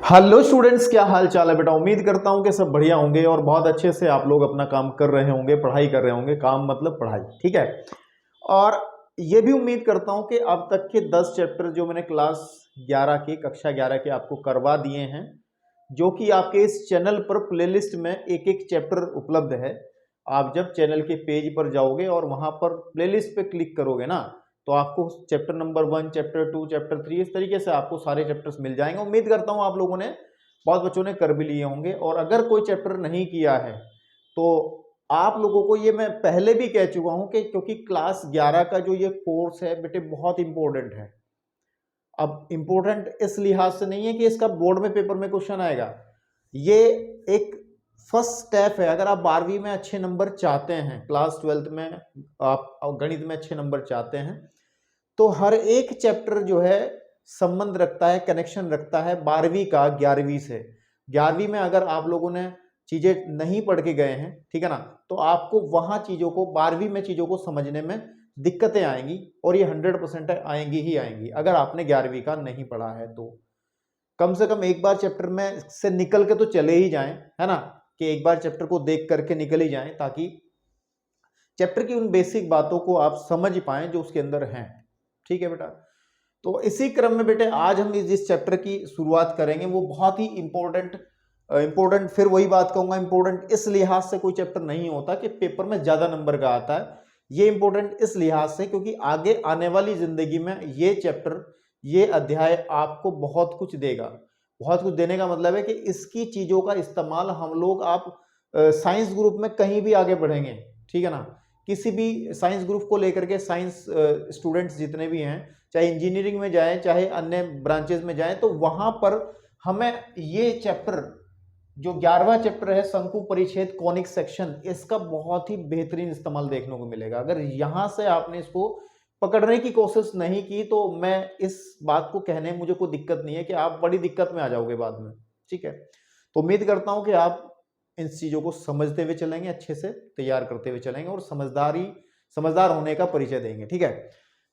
Hello students, क्या हाल चाल है बेटा। उम्मीद करता हूं कि सब बढ़िया होंगे और बहुत अच्छे से आप लोग अपना काम कर रहे होंगे, पढ़ाई कर रहे होंगे। काम मतलब पढ़ाई, ठीक है। और ये भी उम्मीद करता हूं कि अब तक के 10 चैप्टर जो मैंने क्लास 11 के कक्षा 11 के आपको करवा दिए हैं, जो कि आपके इस चैनल पर प्लेलिस्ट में एक एक चैप्टर उपलब्ध है। आप जब चैनल के पेज पर जाओगे और वहां पर प्लेलिस्ट पे क्लिक करोगे ना, तो आपको चैप्टर नंबर 1, चैप्टर 2, चैप्टर 3 इस तरीके से आपको सारे चैप्टर्स मिल जाएंगे। उम्मीद करता हूं आप लोगों ने, बहुत बच्चों ने कर भी लिए होंगे। और अगर कोई चैप्टर नहीं किया है तो आप लोगों को ये मैं पहले भी कह चुका हूं कि क्योंकि क्लास 11 का जो ये कोर्स है बेटे बहुत इंपॉर्टेंट है। अब इंपॉर्टेंट इस लिहाज से नहीं है कि इसका बोर्ड में पेपर में क्वेश्चन आएगा, ये एक फर्स्ट स्टेप है। अगर आप 12वीं में अच्छे नंबर चाहते हैं, क्लास 12th में आप गणित में अच्छे नंबर चाहते हैं, तो हर एक चैप्टर जो है संबंध रखता है, कनेक्शन रखता है 12वीं का 11वीं से। 11वीं में अगर आप लोगों ने चीजें नहीं पढ़ के गए हैं, ठीक है ना, तो आपको वहां चीजों को 12वीं में चीजों को समझने में दिक्कतें आएंगी। और ये 100% आएंगी ही आएंगी अगर आपने 11वीं का नहीं पढ़ा है तो। कम से कम एक बार चैप्टर में से निकल के तो चले ही जाएं, है ना, कि एक बार चैप्टर को देख करके निकल ही जाएं, ताकि चैप्टर की उन बेसिक बातों को आप समझ पाएं जो उसके अंदर हैं। ठीक है बेटा। तो इसी क्रम में बेटे आज हम जिस चैप्टर की शुरुआत करेंगे वो बहुत ही इंपॉर्टेंट फिर वही बात कहूंगा, इंपॉर्टेंट इस लिहाज से कोई चैप्टर नहीं होता कि पेपर में ज्यादा नंबर का आता है। ये इंपॉर्टेंट इस लिहाज से क्योंकि आगे आने वाली जिंदगी में ये चैप्टर, ये अध्याय आपको बहुत कुछ देगा। बहुत कुछ देने का मतलब है कि इसकी चीजों का इस्तेमाल हम लोग, आप साइंस ग्रुप में कहीं भी आगे बढ़ेंगे, ठीक है ना, किसी भी साइंस ग्रुप को लेकर के साइंस स्टूडेंट्स जितने भी हैं, चाहे इंजीनियरिंग में जाएं चाहे अन्य ब्रांचेस में जाएं, तो वहां पर हमें ये चैप्टर जो 11वां चैप्टर है शंकु परिच्छेद कॉनिक सेक्शन, इसका बहुत ही बेहतरीन इस्तेमाल देखने को मिलेगा। अगर यहां से आपने इसको पकड़ने की कोशिश नहीं की तो मैं इस बात को कहने में मुझे कोई दिक्कत नहीं है कि आप बड़ी दिक्कत में आ जाओगे बाद में। ठीक है। तो उम्मीद करता हूं कि आप इन चीजों को समझते हुए चलेंगे, अच्छे से तैयार करते हुए चलेंगे और समझदार होने का परिचय देंगे। ठीक है।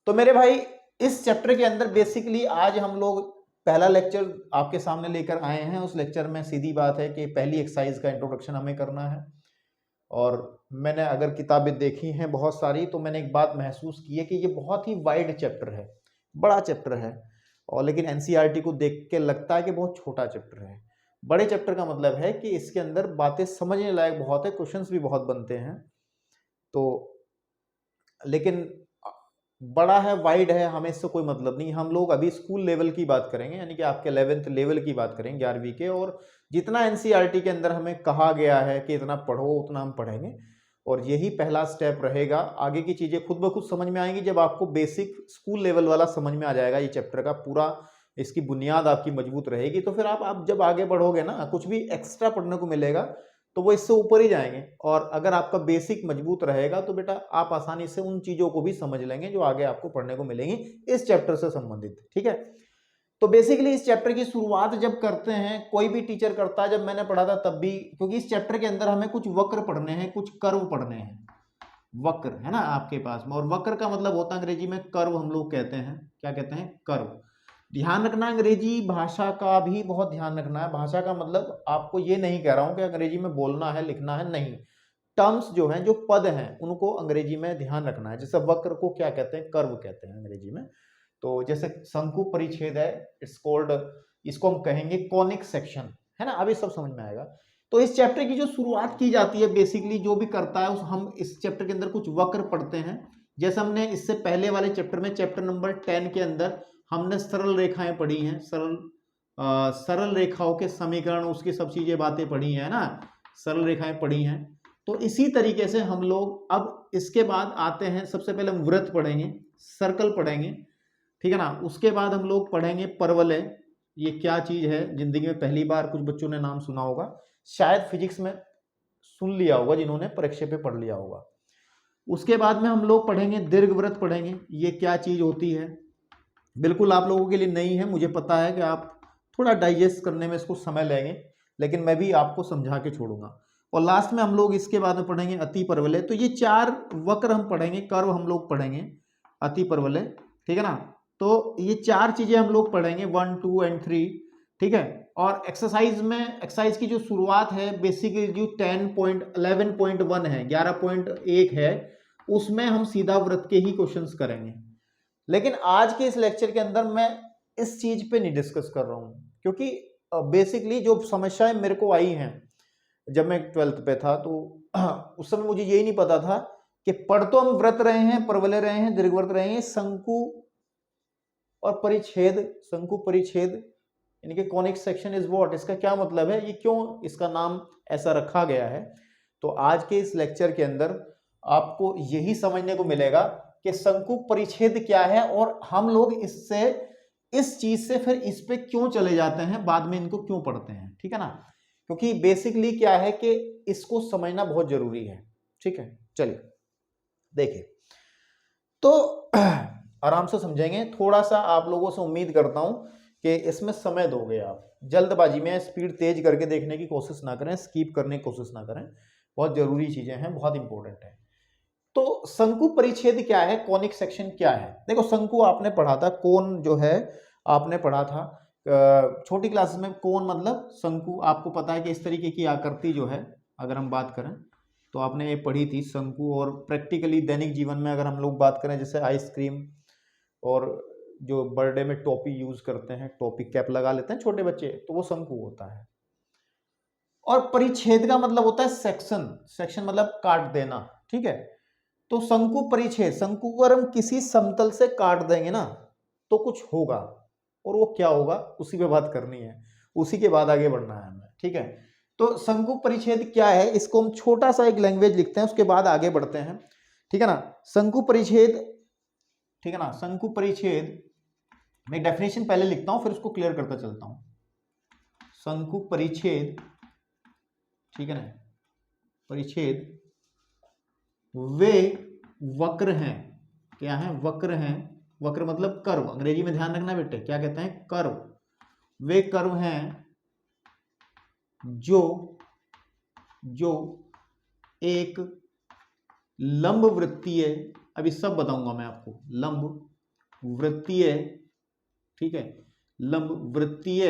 तो मेरे भाई, इस चैप्टर के अंदर बेसिकली आज हम लोग पहला लेक्चर आपके सामने लेकर आए हैं। उस लेक्चर में सीधी बात है कि पहली एक्सरसाइज का इंट्रोडक्शन हमें करना है। और मैंने अगर किताबें देखी हैं बहुत सारी, तो मैंने एक बात महसूस की है कि ये बहुत ही वाइड चैप्टर है, बड़ा चैप्टर है। और लेकिन एनसीईआरटी को देख के लगता है कि बहुत छोटा चैप्टर है। बड़े चैप्टर का मतलब है कि इसके अंदर बातें समझने लायक बहुत है, क्वेश्चंस भी बहुत बनते हैं। तो लेकिन बड़ा है, वाइड है, हमें इससे कोई मतलब नहीं। हम लोग अभी स्कूल लेवल की बात करेंगे, यानी कि आपके 11th लेवल की बात करेंगे 11वीं के। और जितना एनसीईआरटी के अंदर हमें कहा गया है कि इतना पढ़ो, उतना हम पढ़ेंगे। और यही पहला स्टेप रहेगा। आगे की चीजें खुद ब खुद समझ में आएंगी जब आपको बेसिक स्कूल लेवल वाला समझ में आ जाएगा। ये चैप्टर का पूरा, इसकी बुनियाद आपकी मजबूत रहेगी। तो फिर आप जब आगे बढ़ोगे ना, कुछ भी एक्स्ट्रा पढ़ने को मिलेगा तो वो इससे ऊपर ही जाएंगे। और अगर आपका बेसिक मजबूत रहेगा तो बेटा आप आसानी से उन चीजों को भी समझ लेंगे जो आगे आपको पढ़ने को मिलेंगी इस चैप्टर से संबंधित। ठीक है। तो बेसिकली इस चैप्टर की शुरुआत जब करते हैं, कोई भी टीचर करता है, जब मैंने पढ़ा था तब भी, क्योंकि इस चैप्टर के अंदर हमें कुछ वक्र पढ़ने हैं, कुछ कर्व पढ़ने हैं। वक्र है ना आपके पास में, और वक्र का मतलब होता है अंग्रेजी में कर्व, हम लोग कहते हैं, क्या कहते हैं, कर्व। ध्यान रखना, अंग्रेजी भाषा का भी बहुत ध्यान रखना है। भाषा का मतलब आपको ये नहीं कह रहा हूं कि अंग्रेजी में बोलना है, लिखना है, नहीं। टर्म्स जो हैं, जो पद हैं, उनको अंग्रेजी में ध्यान रखना है। जैसे वक्र को क्या कहते हैं, कर्व कहते हैं अंग्रेजी में। तो जैसे शंकु परिच्छेद है, इट्स कॉल्ड, इसको हम कहेंगे कॉनिक सेक्शन, है ना। अभी सब समझ में आएगा। तो इस चैप्टर की जो शुरुआत की जाती है, बेसिकली जो भी करता है हम इस चैप्टर के अंदर कुछ वक्र पढ़ते हैं। जैसे हमने इससे पहले वाले चैप्टर में, चैप्टर नंबर 10 के अंदर हमने सरल रेखाएं पढ़ी हैं, सरल रेखाओं के समीकरण, उसकी सब चीजें बातें पढ़ी हैं ना, सरल रेखाएं पढ़ी हैं। तो इसी तरीके से हम लोग अब इसके बाद आते हैं, सबसे पहले हम वृत्त पढ़ेंगे, सर्कल पढ़ेंगे, ठीक है ना। उसके बाद हम लोग पढ़ेंगे परवलय। ये क्या चीज है, जिंदगी में पहली बार कुछ बच्चों ने नाम सुना होगा, शायद फिजिक्स में सुन लिया होगा जिन्होंने परीक्षा पे पढ़ लिया होगा। उसके बाद में हम लोग पढ़ेंगे दीर्घवृत्त पढ़ेंगे। ये क्या चीज होती है, बिल्कुल आप लोगों के लिए नई है, मुझे पता है कि आप थोड़ा डाइजेस्ट करने में इसको समय लेंगे, लेकिन मैं भी आपको समझा के छोड़ूंगा। और लास्ट में हम लोग इसके बाद में पढ़ेंगे अति परवलय। तो ये 4 वक्र हम पढ़ेंगे, कर्व हम लोग पढ़ेंगे, अति परवलय, ठीक है ना। तो ये 4 चीजें हम लोग पढ़ेंगे, 1, 2 एंड 3, ठीक है। और एक्सरसाइज की जो शुरुआत है बेसिकली जो 11.1 है, 11.1 है, उसमें हम सीधा वृत्त के ही क्वेश्चंस करेंगे। लेकिन आज के इस लेक्चर के अंदर मैं इस चीज पे नहीं डिस्कस कर रहा हूं, क्योंकि बेसिकली जो समस्याएं मेरे को आई हैं जब मैं 12th पे था, तो उस समय मुझे यही नहीं पता था कि पढ़ तो हम व्रत रहे हैं, परवलय रहे हैं, दीर्घवृत्त रहे हैं, शंकु और परिच्छेद, शंकु परिच्छेद यानी कि कॉनिक सेक्शन इज व्हाट, इसका क्या मतलब है, ये क्यों इसका नाम ऐसा रखा गया है। तो आज के इस लेक्चर के अंदर आपको यही समझने को मिलेगा कि शंकु परिच्छेद क्या है, और हम लोग इससे, इस चीज से फिर इस पे क्यों चले जाते हैं, बाद में इनको क्यों पढ़ते हैं, ठीक है ना। क्योंकि बेसिकली क्या है कि इसको समझना बहुत जरूरी है, ठीक है। चलिए देखिए, तो आराम से समझेंगे, थोड़ा सा आप लोगों से उम्मीद करता हूं कि इसमें समय दोगे आप, जल्दबाजी में स्पीड तेज करके देखने की कोशिश ना करें, स्किप करने की कोशिश ना करें, बहुत जरूरी चीजें हैं, बहुत इंपॉर्टेंट है। तो शंकु परिच्छेद क्या है, कॉनिक सेक्शन क्या है। देखो शंकु आपने पढ़ा था, कोन जो है आपने पढ़ा था छोटी क्लासेस में। कोन मतलब शंकु, आपको पता है कि इस तरीके की आकृति जो है, अगर हम बात करें तो आपने ये पढ़ी थी शंकु। और प्रैक्टिकली दैनिक जीवन में अगर हम लोग बात करें, जैसे आइसक्रीम और जो बर्थडे में टोपी यूज करते हैं, टोपी कैप लगा लेते हैं छोटे बच्चे, तो वो शंकु होता है। और परिच्छेद का मतलब होता है सेक्शन, सेक्शन मतलब काट देना, ठीक है। तो शंकु परिच्छेद, शंकु को अगर हम किसी समतल से काट देंगे ना तो कुछ होगा, और वो क्या होगा उसी पे बात करनी है, उसी के बाद आगे बढ़ना है हमें, ठीक है। तो शंकु परिच्छेद क्या है, इसको हम छोटा सा एक लैंग्वेज लिखते हैं, उसके बाद आगे बढ़ते हैं, ठीक है ना। शंकु परिच्छेद, ठीक है ना, शंकु परिच्छेद मैं डेफिनेशन पहले लिखता हूं, फिर उसको क्लियर करता चलता हूं। शंकु परिच्छेद, ठीक है ना, परिच्छेद वे वक्र हैं, क्या है, वक्र हैं, वक्र मतलब कर्व, अंग्रेजी में ध्यान रखना बेटे, क्या कहते हैं, कर्व। वे कर्व हैं जो एक लंब वृत्तीय, अभी सब बताऊंगा मैं आपको, लंब वृत्तीय, ठीक है, लंब वृत्तीय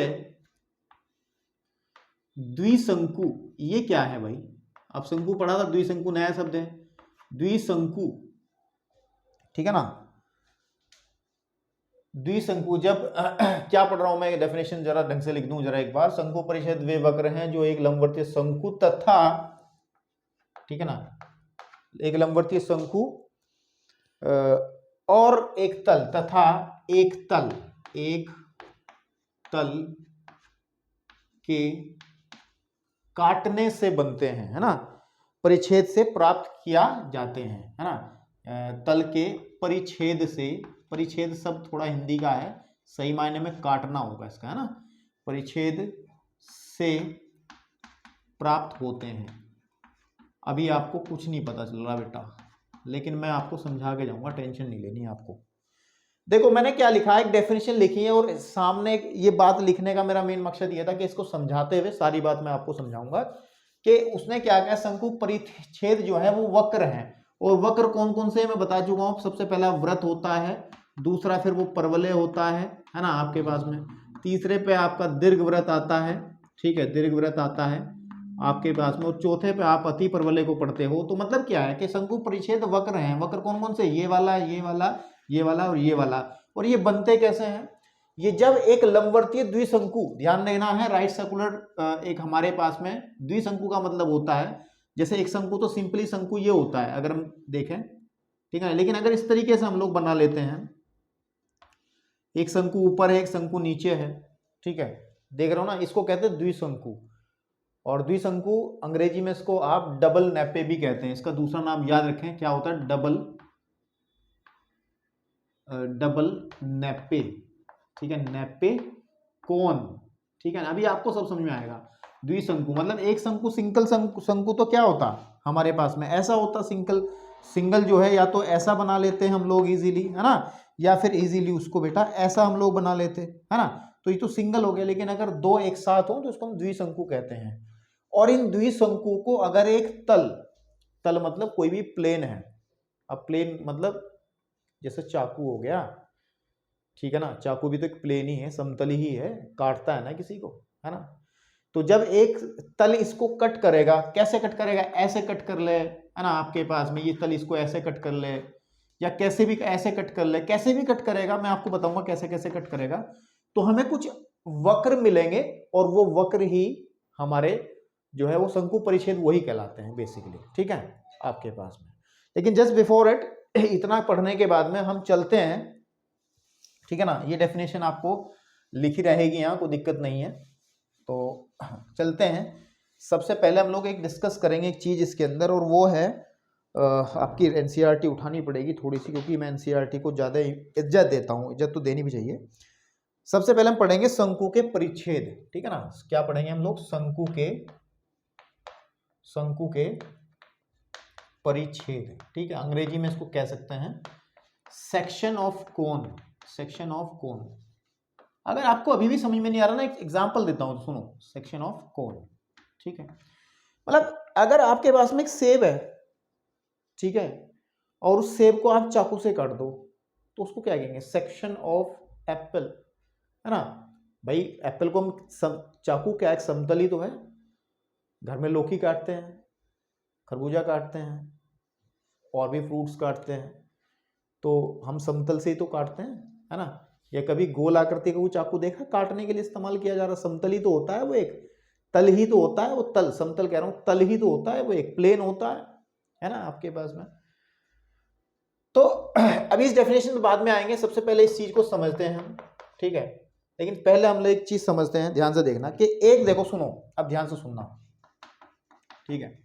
द्विशंकु, ये क्या है भाई, अब शंकु पढ़ा था, द्विशंकु नया शब्द है, द्विशंकु, ठीक है ना। द्विशंकु, जब क्या पढ़ रहा हूं मैं, डेफिनेशन जरा ढंग से लिख दूं जरा एक बार। शंकु परिच्छेद वे वक्र हैं जो एक लंबवर्तीय शंकु तथा, ठीक है ना, एक लंबवर्तीय शंकु और एक तल, तथा एक तल, एक तल के काटने से बनते हैं, है ना, परिच्छेद से प्राप्त किया जाते हैं, है ना। तल के परिच्छेद से, परिच्छेद शब्द थोड़ा हिंदी का है, सही मायने में काटना होगा इसका, है ना, परिच्छेद से प्राप्त होते हैं। अभी आपको कुछ नहीं पता चल रहा बेटा, लेकिन मैं आपको समझा के जाऊंगा, टेंशन नहीं लेनी आपको। देखो मैंने क्या लिखा है, एक डेफिनेशन लिखी है, और सामने ये बात लिखने का मेरा मेन मकसद ये था कि इसको समझाते हुए सारी बात मैं आपको समझाऊंगा कि उसने क्या कहा, शंकु परिच्छेद जो है वो वक्र है, और वक्र कौन कौन से मैं बता चुका हूं। सबसे पहला व्रत होता है, दूसरा फिर वो परवलय होता है ना आपके पास में, तीसरे पे आपका दीर्घ व्रत आता है, ठीक है, दीर्घ व्रत आता है आपके पास में, और चौथे पे आप अति परवलय को पढ़ते हो। तो मतलब क्या है कि शंकु परिच्छेद वक्र हैं, वक्र कौन कौन से, ये वाला, ये वाला, ये वाला और ये वाला। और ये बनते कैसे हैं, ये जब एक लंबवर्तीय द्विशंकु, ध्यान देना है, राइट सर्कुलर एक हमारे पास में, द्विशंकु का मतलब होता है, जैसे एक शंकु तो सिंपली शंकु ये होता है अगर हम देखें, ठीक है, लेकिन अगर इस तरीके से हम लोग बना लेते हैं, एक शंकु ऊपर है, एक शंकु नीचे है, ठीक है, देख रहे हो ना, इसको कहते हैं द्विशंकु। और द्विशंकु अंग्रेजी में इसको आप डबल नेपे भी कहते हैं, इसका दूसरा नाम याद रखें, क्या होता है, डबल नेपे, ठीक है, नेपे कोन, ठीक है ना। अभी आपको सब समझ में आएगा। द्विशंकु मतलब एक शंकु, सिंगल शंकु तो क्या होता हमारे पास में, ऐसा होता, सिंगल जो है, या तो ऐसा बना लेते हैं हम लोग इजीली, है ना, या फिर इजीली उसको बेटा ऐसा हम लोग बना लेते, है ना। तो ये तो सिंगल हो गया, लेकिन अगर दो एक साथ हो तो उसको हम द्विशंकु कहते हैं। और इन द्विशंकु को अगर एक तल मतलब कोई भी प्लेन है, अब प्लेन मतलब जैसे चाकू हो गया, ठीक है ना, चाकू भी तो एक प्लेन ही है, समतल ही है, काटता है ना किसी को, है ना। तो जब एक तल इसको कट करेगा, कैसे कट करेगा, ऐसे कट कर ले, है ना, आपके पास में ये तल इसको ऐसे कट कर ले, या कैसे भी ऐसे कट कर ले, कैसे भी कट करेगा, मैं आपको बताऊंगा कैसे कैसे कट करेगा, तो हमें कुछ वक्र मिलेंगे, और वो वक्र ही हमारे जो है वो शंकु परिच्छेद वही कहलाते हैं बेसिकली, ठीक है आपके पास में। लेकिन जस्ट बिफोर इट, इतना पढ़ने के बाद में हम चलते हैं, ठीक है ना, ये डेफिनेशन आपको लिखी रहेगी यहाँ, कोई दिक्कत नहीं है। तो चलते हैं, सबसे पहले हम लोग एक डिस्कस करेंगे एक चीज इसके अंदर, और वो है आपकी एनसीईआरटी उठानी पड़ेगी थोड़ी सी, क्योंकि मैं एनसीईआरटी को ज़्यादा इज्जत देता हूँ, इज्जत तो देनी भी चाहिए। सबसे पहले हम पढ़ेंगे शंकु के परिच्छेद, ठीक है ना, क्या पढ़ेंगे हम लोग, शंकु के परिच्छेद, ठीक है, अंग्रेजी में इसको कह सकते हैं section of cone, section of cone. अगर आपको अभी भी समझ में नहीं आ रहा ना, एक एग्जांपल देता हूं, तो सुनो, सेक्शन ऑफ कोन, ठीक है, मतलब अगर आपके पास में एक सेब है, ठीक है, और उस सेब को आप चाकू से काट दो, तो उसको क्या कहेंगे, सेक्शन ऑफ एप्पल, है ना भाई। एप्पल को हम चाकू क्या एक समतल ही तो है, घर में लौकी काटते हैं, खरबूजा काटते हैं, और भी फ्रूट्स काटते हैं, तो हम समतल से ही तो काटते हैं, है ना। या कभी गोल आकृति का वो चाकू देखा काटने के लिए इस्तेमाल किया जा रहा, समतल ही तो होता है वो, एक तल ही तो होता है वो, तल समतल कह रहा हूं, तल ही तो होता है वो, एक प्लेन होता है ना आपके पास में। तो अभी इस डेफिनेशन में बाद में आएंगे, सबसे पहले इस चीज को समझते हैं हम, ठीक है। लेकिन पहले हम लोग एक चीज समझते हैं, ध्यान से देखना कि एक, देखो सुनो, अब ध्यान से सुनना, ठीक है।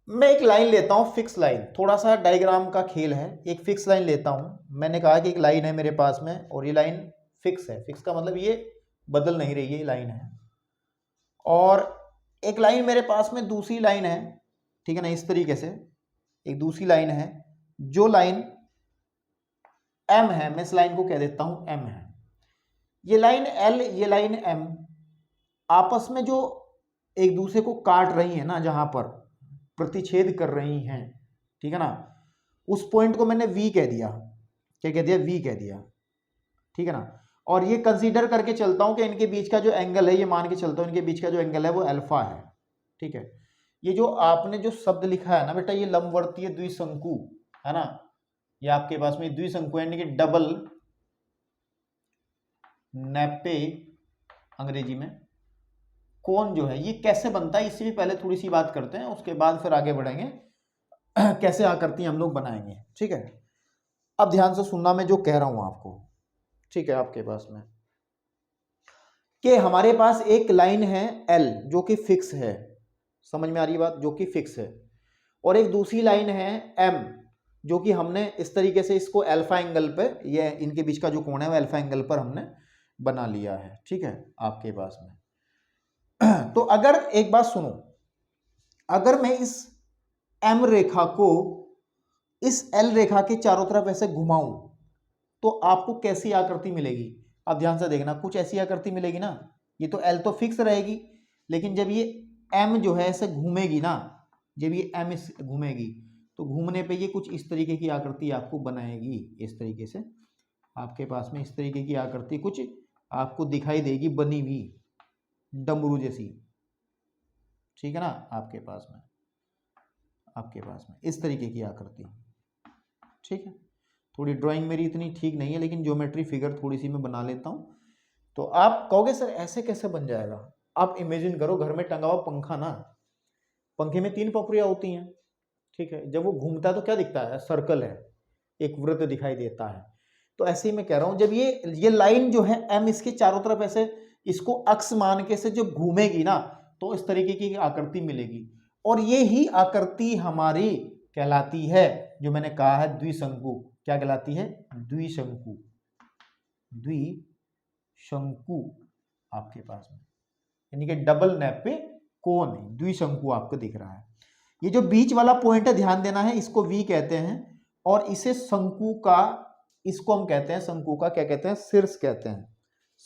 मैं एक लाइन लेता हूं, फिक्स लाइन, थोड़ा सा डायग्राम का खेल है, एक फिक्स लाइन लेता हूं। मैंने कहा कि एक लाइन है मेरे पास में, और ये लाइन फिक्स है, फिक्स का मतलब ये बदल नहीं रही है, ये लाइन है, और एक लाइन मेरे पास में दूसरी लाइन है, ठीक है ना, इस तरीके से एक दूसरी लाइन है, जो लाइन एम है, मैं इस लाइन को कह देता हूं एम है। ये लाइन एल, ये लाइन एम आपस में जो एक दूसरे को काट रही है ना, जहां पर प्रतिच्छेद कर रही हैं, ठीक है ना, उस पॉइंट को मैंने वी कह दिया, क्या कह दिया, वी कह दिया, ठीक है ना। और ये कंसीडर करके चलता हूं कि इनके बीच का जो एंगल है, ये मान के चलता हूं इनके बीच का जो एंगल है वो अल्फा है, ठीक है। ये जो आपने जो शब्द लिखा है ना बेटा, ये लंबवर्तीय द्विशंकु है ना, ये आपके पास में द्विशंकु यानी कि डबल नेपे अंग्रेजी में कोन जो है, ये कैसे बनता है, इससे भी पहले थोड़ी सी बात करते हैं, उसके बाद फिर आगे बढ़ेंगे कैसे आकृति हम लोग बनाएंगे, ठीक है। अब ध्यान से सुनना मैं जो कह रहा हूं आपको, ठीक है, आपके पास में कि हमारे पास एक लाइन है एल जो कि फिक्स है, समझ में आ रही बात, जो कि फिक्स है, और एक दूसरी लाइन है एम जो कि हमने इस तरीके से इसको अल्फा एंगल पे, ये इनके बीच का जो कोण है वो अल्फा एंगल पर हमने बना लिया है, ठीक है आपके पास में। तो अगर एक बात सुनो, अगर मैं इस एम रेखा को इस एल रेखा के चारों तरफ ऐसे घुमाऊं, तो आपको कैसी आकृति मिलेगी, आप ध्यान से देखना, कुछ ऐसी आकृति मिलेगी ना। ये तो एल तो फिक्स रहेगी, लेकिन जब ये एम जो है ऐसे घूमेगी ना, जब ये एम इस घूमेगी, तो घूमने पे ये कुछ इस तरीके की आकृति आपको बनाएगी, इस तरीके से आपके पास में इस तरीके की आकृति कुछ आपको दिखाई देगी बनी हुई, डमरू जैसी, ठीक है ना, आपके पास में इस तरीके की आकृति, ठीक है। थोड़ी ड्राइंग मेरी इतनी ठीक नहीं है, लेकिन ज्योमेट्री फिगर थोड़ी सी मैं बना लेता हूं। तो आप कहोगे सर ऐसे कैसे बन जाएगा, आप इमेजिन करो घर में टंगा हुआ पंखा ना, पंखे में 3 पपड़ियां होती हैं, ठीक है, जब वो घूमता है तो क्या दिखता है, सर्कल है, एक वृत्त दिखाई देता है। तो ऐसे ही मैं कह रहा हूं, जब ये लाइन जो है एम इसके चारों तरफ ऐसे इसको अक्ष मान के से जब घूमेगी ना, तो इस तरीके की आकृति मिलेगी, और ये ही आकृति हमारी कहलाती है, जो मैंने कहा है द्विशंकु, क्या कहलाती है, द्विशंकु, द्विशंकु आपके पास में, यानी कि डबल नेपे कोन, द्विशंकु आपको दिख रहा है। ये जो बीच वाला पॉइंट है ध्यान देना है, इसको वी कहते हैं, और इसे शंकु का, इसको हम कहते हैं शंकु का क्या कहते हैं, शीर्ष कहते हैं।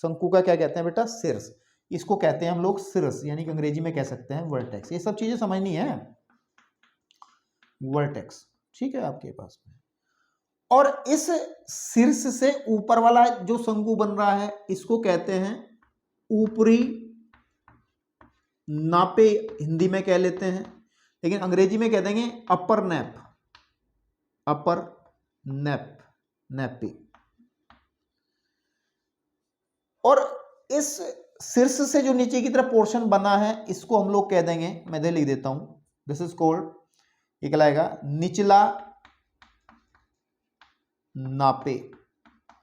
शंकु का क्या कहते हैं बेटा, शीर्ष, इसको कहते हैं हम लोग शीर्ष, यानी कि अंग्रेजी में कह सकते हैं वर्टेक्स। ये सब चीजें समझनी है, वर्टेक्स, ठीक है आपके पास में। और इस शीर्ष से ऊपर वाला जो शंकु बन रहा है इसको कहते हैं ऊपरी नापे, हिंदी में कह लेते हैं, लेकिन अंग्रेजी में कह देंगे अपर नैप, अपर नैप, नैपी। और इस शीर्ष से जो नीचे की तरफ पोर्शन बना है इसको हम लोग कह देंगे, मैं इधर लिख देता हूं, दिस इज कॉल्ड, ये कहलाएगा निचला नापे।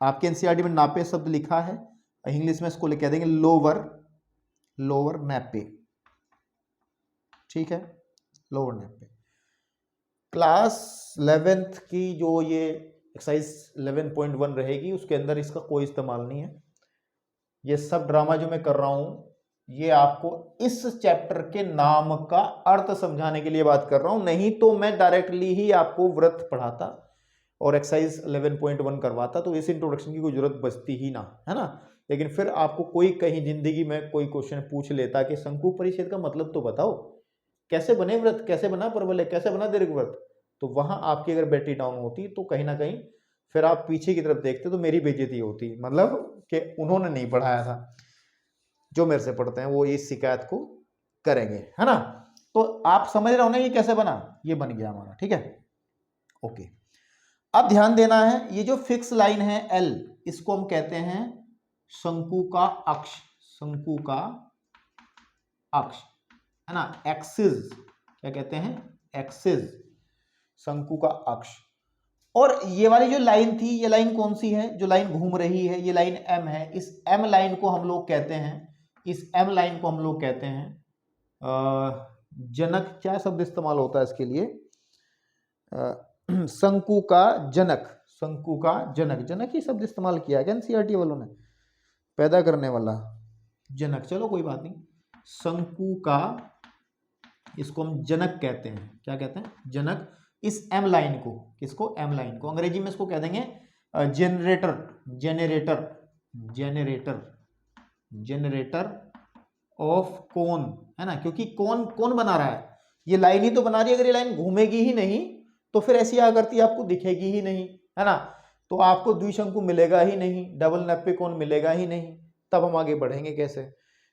आपके एनसीईआरटी में नापे शब्द लिखा है, इंग्लिश में इसको कह देंगे लोअर, लोअर नैपे, ठीक है, लोअर नैपे। क्लास 11th की जो ये एक्सरसाइज 11.1 रहेगी उसके अंदर इसका कोई इस्तेमाल नहीं है। ये सब ड्रामा जो मैं कर रहा हूं ये आपको इस चैप्टर के नाम का अर्थ समझाने के लिए बात कर रहा हूं, नहीं तो मैं डायरेक्टली ही आपको व्रत पढ़ाता और एक्सरसाइज 11.1 करवाता, तो इस इंट्रोडक्शन की कोई जरूरत बचती ही ना, है ना। लेकिन फिर आपको कोई कहीं जिंदगी में कोई क्वेश्चन पूछ लेता कि शंकु परिच्छेद का मतलब तो बताओ, कैसे बने व्रत, कैसे बना परवलय, कैसे बना दीर्घव्रत, तो वहां आपकी अगर बैटरी डाउन होती तो कहीं ना कहीं फिर आप पीछे की तरफ देखते तो मेरी बेइज्जती होती, मतलब कि उन्होंने नहीं पढ़ाया था, जो मेरे से पढ़ते हैं वो इस शिकायत को करेंगे, है ना। तो आप समझ रहे हो ना ये कैसे बना, ये बन गया हमारा, ठीक है, ओके। अब ध्यान देना है, ये जो फिक्स लाइन है L, इसको हम कहते हैं शंकु का अक्ष, शंकु का अक्ष, है ना, एक्सिस, क्या कहते हैं, एक्सिस, शंकु का अक्ष। और ये वाली जो लाइन थी, ये लाइन कौन सी है, जो लाइन घूम रही है, ये लाइन M है। इस M लाइन को हम लोग कहते हैं, इस M लाइन को हम लोग कहते हैं जनक, क्या शब्द इस्तेमाल होता है इसके लिए, शंकु का जनक, शंकु का जनक, जनक ही शब्द इस्तेमाल किया है एनसीईआरटी वालों ने, पैदा करने वाला जनक, चलो कोई बात नहीं, शंकु का, इसको हम जनक कहते हैं, क्या कहते हैं, जनक। इस M लाइन को, किसको, M लाइन को, अंग्रेजी में इसको कह देंगे generator, generator, generator, generator of cone, है ना, क्योंकि कौन कौन बना रहा है, ये लाइन ही तो बना रही है। अगर ये लाइन घूमेगी ही नहीं तो फिर ऐसी आकृति आपको दिखेगी ही नहीं, है ना, तो आपको द्विशंकु मिलेगा ही नहीं, डबल नैपे कोन मिलेगा ही नहीं, तब हम आगे बढ़ेंगे कैसे।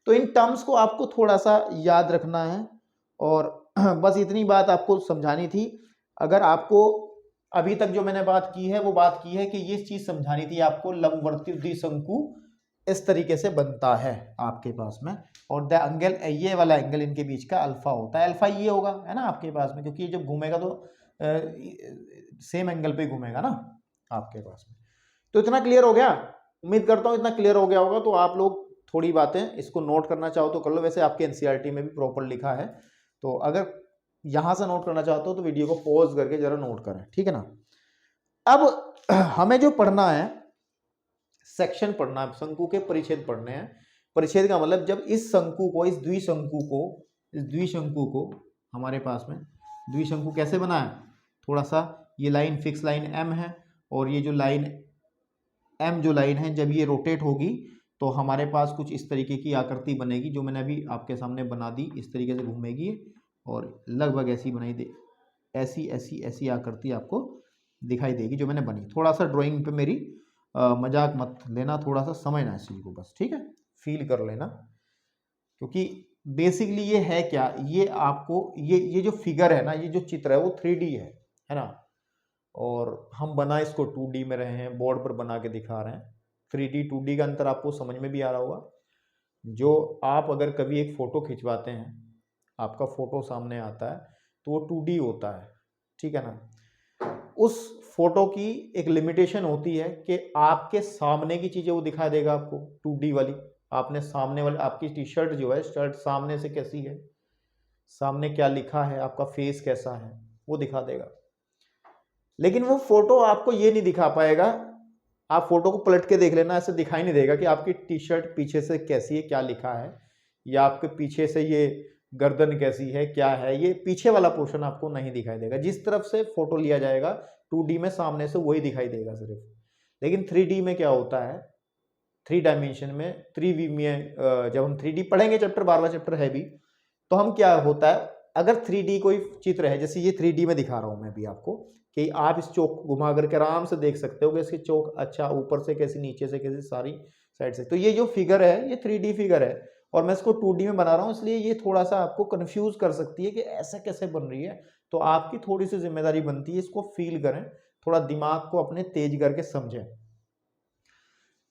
तो इन टर्म्स को आपको थोड़ा सा याद रखना है और बस इतनी बात आपको समझानी थी। अगर आपको अभी तक जो मैंने बात की है वो बात की है कि ये चीज समझानी थी आपको, लंबवर्ती द्विशंकु इस तरीके से बनता है आपके पास में, और द एंगल, ये वाला एंगल इनके बीच का अल्फा होता है, अल्फा ये होगा, है ना, आपके पास में, क्योंकि ये जब घूमेगा तो सेम एंगल पे घूमेगा ना आपके पास में। तो इतना क्लियर हो गया, उम्मीद करता हूँ इतना क्लियर हो गया होगा। तो आप लोग थोड़ी बातें इसको नोट करना चाहो तो कर लो, वैसे आपके एनसीईआरटी में भी प्रॉपर लिखा है, तो अगर यहां से नोट करना चाहते हो तो वीडियो को पॉज करके जरा नोट करें, ठीक है ना। अब हमें जो पढ़ना है, सेक्शन पढ़ना है, शंकु के परिच्छेद पढ़ने हैं। परिच्छेद का मतलब जब इस शंकु को, इस द्विशंकु को, इस द्विशंकु को, हमारे पास में द्विशंकु कैसे बना है, थोड़ा सा ये लाइन फिक्स लाइन M है, और ये जो लाइन M जो लाइन है जब ये रोटेट होगी तो हमारे पास कुछ इस तरीके की आकृति बनेगी, जो मैंने अभी आपके सामने बना दी, इस तरीके से घूमेगी और लगभग ऐसी बनाई दे, ऐसी ऐसी ऐसी आकृति आपको दिखाई देगी जो मैंने बनी। थोड़ा सा ड्राइंग पे मेरी मजाक मत लेना, थोड़ा सा समझना इस चीज़ को बस, ठीक है, फील कर लेना, क्योंकि बेसिकली ये है क्या, ये आपको ये जो फिगर है ना, ये जो चित्र है वो 3D है ना, और हम बना इसको 2D में रहे हैं, बोर्ड पर बना के दिखा रहे हैं। 3D 2D का अंतर आपको समझ में भी आ रहा होगा। जो आप अगर कभी एक फ़ोटो खिंचवाते हैं, आपका फ़ोटो सामने आता है तो वो 2D होता है, ठीक है ना। उस फोटो की एक लिमिटेशन होती है कि आपके सामने की चीज़ें वो दिखा देगा आपको, 2D वाली, आपने सामने वाले, आपकी टी शर्ट जो है, शर्ट सामने से कैसी है, सामने क्या लिखा है, आपका फेस कैसा है, वो दिखा देगा। लेकिन वो फोटो आपको ये नहीं दिखा पाएगा, आप फोटो को पलट के देख लेना, ऐसे दिखाई नहीं देगा कि आपकी टी शर्ट पीछे से कैसी है, क्या लिखा है, या आपके पीछे से ये गर्दन कैसी है, क्या है, ये पीछे वाला पोर्शन आपको नहीं दिखाई देगा। जिस तरफ से फोटो लिया जाएगा 2D में सामने से वही दिखाई देगा सिर्फ। लेकिन 3D में क्या होता है, 3 डायमेंशन में, 3V में, जब हम 3D पढ़ेंगे चैप्टर, 12वां चैप्टर है भी, तो हम क्या होता है अगर 3D कोई चित्र है, जैसे ये 3D में दिखा रहा हूं मैं भी आपको, कि आप इस चौक को घुमा करके आराम से देख सकते हो कि इसकी चौक अच्छा ऊपर से कैसी, नीचे से कैसी, सारी साइड से। तो ये जो फिगर है ये 3D फिगर है और मैं इसको 2D में बना रहा हूँ, इसलिए ये थोड़ा सा आपको कंफ्यूज कर सकती है कि ऐसा कैसे बन रही है। तो आपकी थोड़ी सी जिम्मेदारी बनती है इसको फील करें, थोड़ा दिमाग को अपने तेज करके समझें।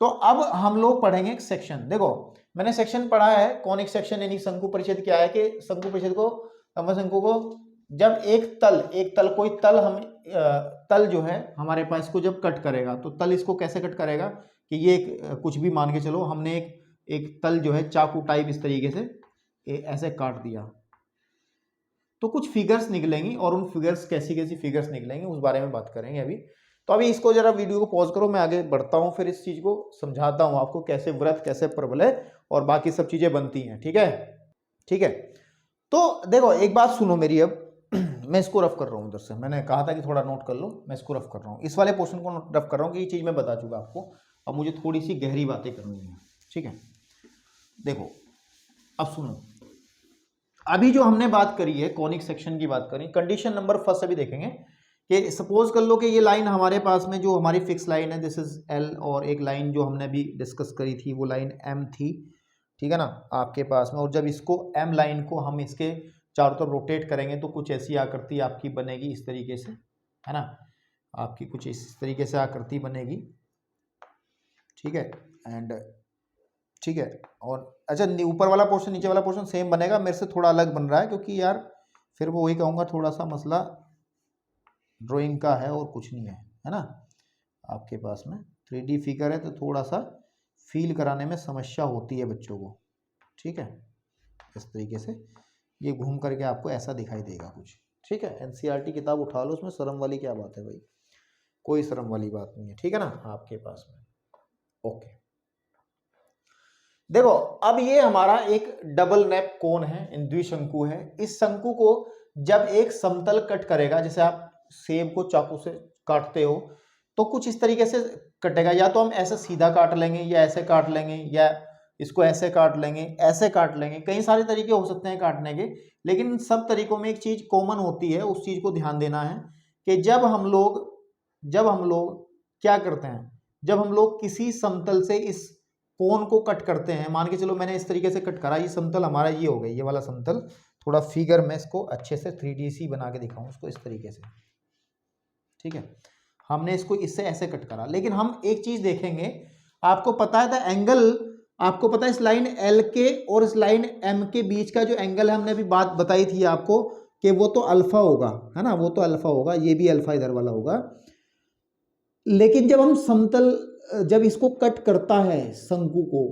तो अब हम लोग पढ़ेंगे एक सेक्शन। देखो मैंने सेक्शन पढ़ा है कॉनिक सेक्शन यानी शंकु परिच्छेद क्या है, कि शंकु परिच्छेद को, शंकु को जब एक तल कोई तल हम तल जो है हमारे पास को जब कट करेगा, तो तल इसको कैसे कट करेगा कि ये कुछ भी मान के चलो, हमने एक तल जो है चाकू टाइप इस तरीके से ऐसे काट दिया, तो कुछ फिगर्स निकलेंगी और उन फिगर्स कैसी कैसी फिगर्स निकलेंगी उस बारे में बात करेंगे अभी। तो अभी इसको जरा वीडियो को पॉज करो, मैं आगे बढ़ता हूँ, फिर इस चीज को समझाता हूँ आपको कैसे व्रत, कैसे प्रबलय और बाकी सब चीजें बनती हैं। ठीक है, ठीक है। तो देखो एक बात सुनो मेरी, अब मैं इसको रफ कर रहा हूँ, इधर से मैंने कहा था कि थोड़ा नोट कर लो, मैं इसको रफ कर रहा हूँ, इस वाले पोर्शन को रफ कर रहा हूँ कि ये चीज मैं बता चुका आपको, अब मुझे थोड़ी सी गहरी बातें करनी है। ठीक है, देखो अब सुनो, अभी जो हमने बात करी है कॉनिक सेक्शन की बात करी, कंडीशन नंबर फर्स्ट अभी देखेंगे कि सपोज कर लो कि ये लाइन हमारे पास में जो हमारी फिक्स लाइन है दिस इज एल, और एक लाइन जो हमने अभी डिस्कस करी थी वो लाइन एम थी, ठीक है ना आपके पास में। और जब इसको एम लाइन को हम इसके चारों तरफ रोटेट करेंगे तो कुछ ऐसी आकृति आपकी बनेगी इस तरीके से, है ना, आपकी कुछ इस तरीके से आकृति बनेगी। ठीक है, एंड ठीक है, और अच्छा ऊपर वाला पोर्शन नीचे वाला पोर्शन सेम बनेगा, मेरे से थोड़ा अलग बन रहा है क्योंकि यार फिर वो वही कहूँगा, थोड़ा सा मसला ड्राइंग का है और कुछ नहीं है ना। आपके पास में 3D फिगर है तो थोड़ा सा फील कराने में समस्या होती है बच्चों को। ठीक है, इस तरीके से ये घूम करके आपको ऐसा दिखाई देगा कुछ। ठीक है, NCERT किताब उठा लो, उसमें शर्म वाली क्या बात है भाई, कोई शर्म वाली बात नहीं है। ठीक है ना आपके पास में, ओके। देखो अब ये हमारा एक डबल नेप कोन है, द्विशंकु है। इस शंकु को जब एक समतल कट करेगा, जैसे आप सेब को चाकू से काटते हो तो कुछ इस तरीके से कटेगा, या तो हम ऐसे सीधा काट लेंगे या ऐसे काट लेंगे या इसको ऐसे काट लेंगे, ऐसे काट लेंगे, कई सारे तरीके हो सकते हैं काटने के। लेकिन सब तरीकों में एक चीज कॉमन होती है, उस चीज को ध्यान देना है कि जब हम लोग क्या करते हैं, जब हम लोग किसी समतल से इस कोन को कट करते हैं, मान के चलो मैंने इस तरीके से कट करा, ये समतल हमारा ये हो गया, ये वाला समतल, थोड़ा फिगर में इसको अच्छे से 3D सी बना के दिखाऊं इसको इस तरीके से। ठीक है, हमने इसको इससे ऐसे कट करा, लेकिन हम एक चीज देखेंगे, आपको पता है था एंगल, आपको पता है इस लाइन एल के और इस लाइन एम के बीच का जो एंगल है, हमने अभी बात बताई थी आपको कि वो तो अल्फा होगा, है ना, वो तो अल्फा होगा, ये भी अल्फा इधर वाला होगा। लेकिन जब हम समतल, जब इसको कट करता है शंकु को,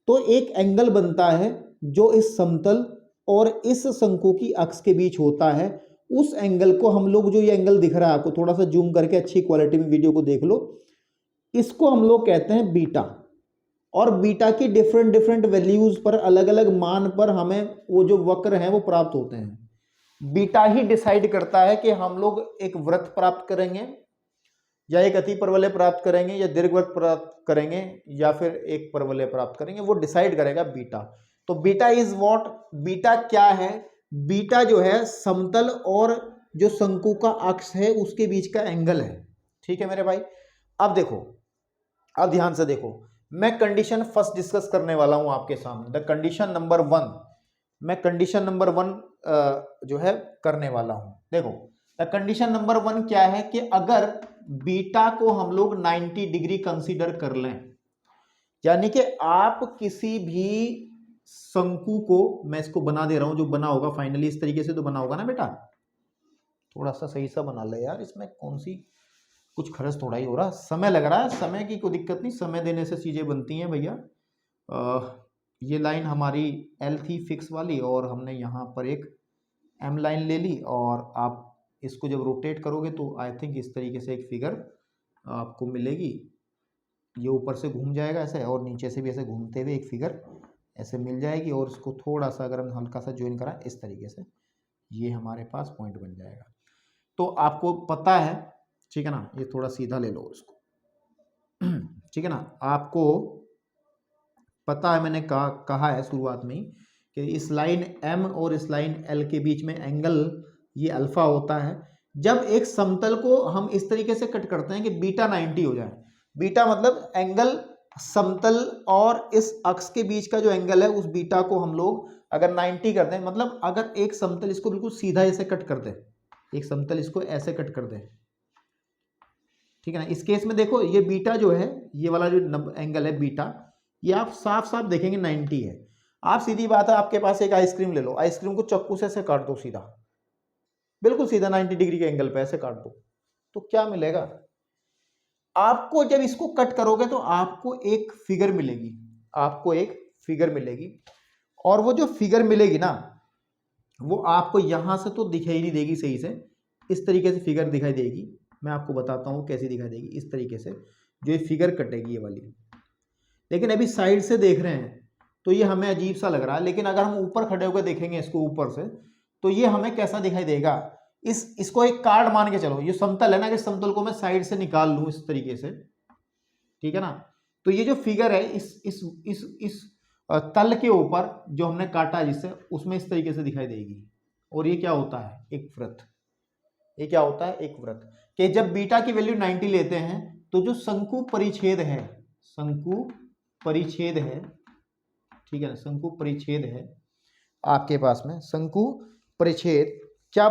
तो एक एंगल बनता है जो इस समतल और इस शंकु की अक्ष के बीच होता है। उस एंगल को हम लोग, जो ये एंगल दिख रहा है आपको, थोड़ा सा जूम करके अच्छी क्वालिटी में वीडियो को देख लो, इसको हम लोग कहते हैं बीटा। और बीटा की डिफरेंट डिफरेंट वैल्यूज पर, अलग अलग मान पर हमें वो जो वक्र हैं वो प्राप्त होते हैं। बीटा ही डिसाइड करता है कि हम लोग एक वृत्त प्राप्त करेंगे या एक अति परवलय प्राप्त करेंगे या दीर्घवृत्त प्राप्त करेंगे या फिर एक परवलय प्राप्त करेंगे, वो डिसाइड करेगा बीटा। तो बीटा इज व्हाट, बीटा क्या है, बीटा जो है समतल और जो शंकु का अक्ष है उसके बीच का एंगल है। ठीक है मेरे भाई, अब देखो, अब ध्यान से देखो, मैं कंडीशन फर्स्ट डिस्कस करने वाला हूं आपके सामने, द कंडीशन नंबर 1, मैं कंडीशन नंबर 1 जो है करने वाला हूं। देखो द कंडीशन नंबर 1 क्या है कि अगर बीटा को हम लोग 90 डिग्री कंसीडर कर लें, यानी कि आप किसी भी शंकु को, मैं इसको बना दे रहा हूं, जो बना होगा फाइनली इस तरीके से तो बना होगा ना बेटा, थोड़ा सा सही सा बना ले यार, इसमें कौन सी कुछ खर्च थोड़ा ही हो रहा, समय लग रहा है, समय की कोई दिक्कत नहीं, समय देने से चीजें बनती हैं भैया। ये लाइन हमारी एल थी फिक्स वाली और हमने यहाँ पर एक एम लाइन ले ली, और आप इसको जब रोटेट करोगे तो आई थिंक इस तरीके से एक फिगर आपको मिलेगी, ये ऊपर से घूम जाएगा ऐसे और नीचे से भी ऐसे घूमते हुए एक फिगर ऐसे मिल जाएगी, और इसको थोड़ा सा अगर हम हल्का सा ज्वाइन करा इस तरीके से, ये हमारे पास पॉइंट बन जाएगा। तो आपको पता है, ठीक है ना, ये थोड़ा सीधा ले लो इसको, ठीक है ना, आपको पता है, मैंने कहा है शुरुआत में ही कि इस लाइन M और इस लाइन L के बीच में एंगल ये अल्फा होता है। जब एक समतल को हम इस तरीके से कट करते हैं कि बीटा 90 हो जाए, बीटा मतलब एंगल समतल और इस अक्ष के बीच का जो एंगल है उस बीटा को हम लोग अगर 90 कर दें, मतलब अगर एक समतल इसको बिल्कुल सीधा ऐसे कट कर दे, एक समतल इसको ऐसे कट कर दे, ठीक है ना। इस केस में देखो ये बीटा जो है, ये वाला जो एंगल है बीटा, ये आप साफ साफ देखेंगे 90 है। आप सीधी बात है, आपके पास एक आइसक्रीम ले लो, आइसक्रीम को चाकू से ऐसे काट दो सीधा, बिल्कुल सीधा 90 डिग्री के एंगल पे ऐसे काट दो, तो क्या मिलेगा आपको? जब इसको कट करोगे तो आपको एक फिगर मिलेगी, आपको एक फिगर मिलेगी, और वो जो फिगर मिलेगी ना वो आपको यहां से तो दिखाई नहीं देगी सही से, इस तरीके से फिगर दिखाई देगी। मैं आपको बताता हूं कैसी दिखाई देगी, इस तरीके से जो ये फिगर कटेगी ये वाली। लेकिन अभी साइड से देख रहे हैं तो ये हमें अजीब सा लग रहा है, लेकिन अगर हम ऊपर खड़े होकर देखेंगे इसको ऊपर से तो ये हमें कैसा दिखाई देगा। इसको एक कार्ड मान के चलो, ये समतल है ना, कि समतल को मैं साइड से निकाल लूं इस तरीके से, ठीक है ना, तो ये जो फिगर है इस तल के ऊपर जो हमने काटा जिससे, उसमें इस तरीके से दिखाई देगी। और ये क्या होता है? एक वृत्त। ये क्या होता है? एक वृत्त। कि जब बीटा की वैल्यू 90 लेते हैं तो जो शंकु परिच्छेद है, शंकु परिच्छेद है, ठीक है ना, शंकु परिच्छेद है आपके पास में, शंकु परिच्छेद क्या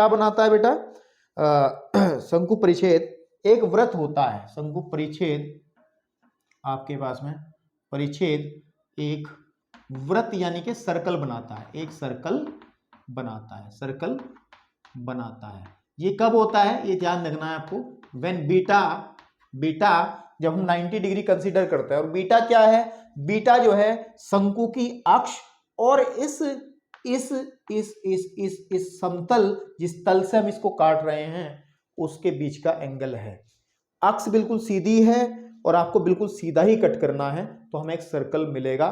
बनाता है बेटा? शंकु परिच्छेद एक वृत्त होता है। शंकु परिच्छेद आपके पास में, परिच्छेद एक वृत्त यानी कि सर्कल बनाता है, एक सर्कल बनाता है, सर्कल बनाता है। ये कब होता है? ये ध्यान रखना है आपको, व्हेन बीटा जब हम 90 डिग्री कंसीडर करते हैं। और बीटा क्या है? बीटा जो है शंकु की अक्ष और इस समतल, जिस तल से हम इसको काट रहे हैं उसके बीच का एंगल है। अक्ष बिल्कुल सीधी है और आपको बिल्कुल सीधा ही कट करना है तो हमें एक सर्कल मिलेगा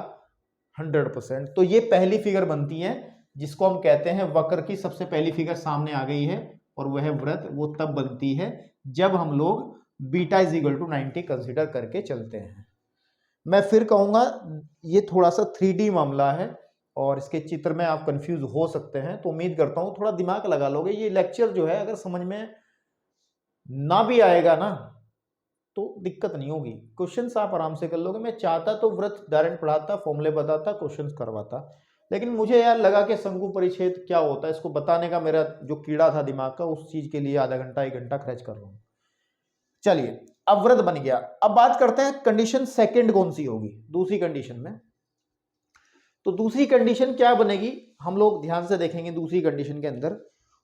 100%। तो ये पहली फिगर बनती है जिसको हम कहते हैं वक्र की सबसे पहली फिगर सामने आ गई है, और वह वृत्त वो तब बनती है जब हम लोग beta is equal to 90 consider करके चलते हैं। मैं फिर कहूंगा ये थोड़ा सा 3D मामला है और इसके चित्र में आप कंफ्यूज हो सकते हैं, तो उम्मीद करता हूं थोड़ा दिमाग लगा लोगे। ये लेक्चर जो है अगर समझ में ना भी आएगा ना तो दिक्कत नहीं होगी, क्वेश्चंस आप आराम से कर लोगे। मैं चाहता तो वृत्त डायरेक्ट पढ़ाता, फॉर्मूले बताता, क्वेश्चंस करवाता, लेकिन मुझे यार लगा कि शंकु परिच्छेद क्या होता है इसको बताने का मेरा जो कीड़ा था दिमाग का, उस चीज के लिए आधा घंटा 1 घंटा खर्च कर रहा हूं। चलिए अब वृत्त बन गया। अब बात करते हैं कंडीशन सेकंड कौन सी होगी दूसरी कंडीशन में। तो दूसरी कंडीशन क्या बनेगी हम लोग ध्यान से देखेंगे दूसरी कंडीशन के अंदर,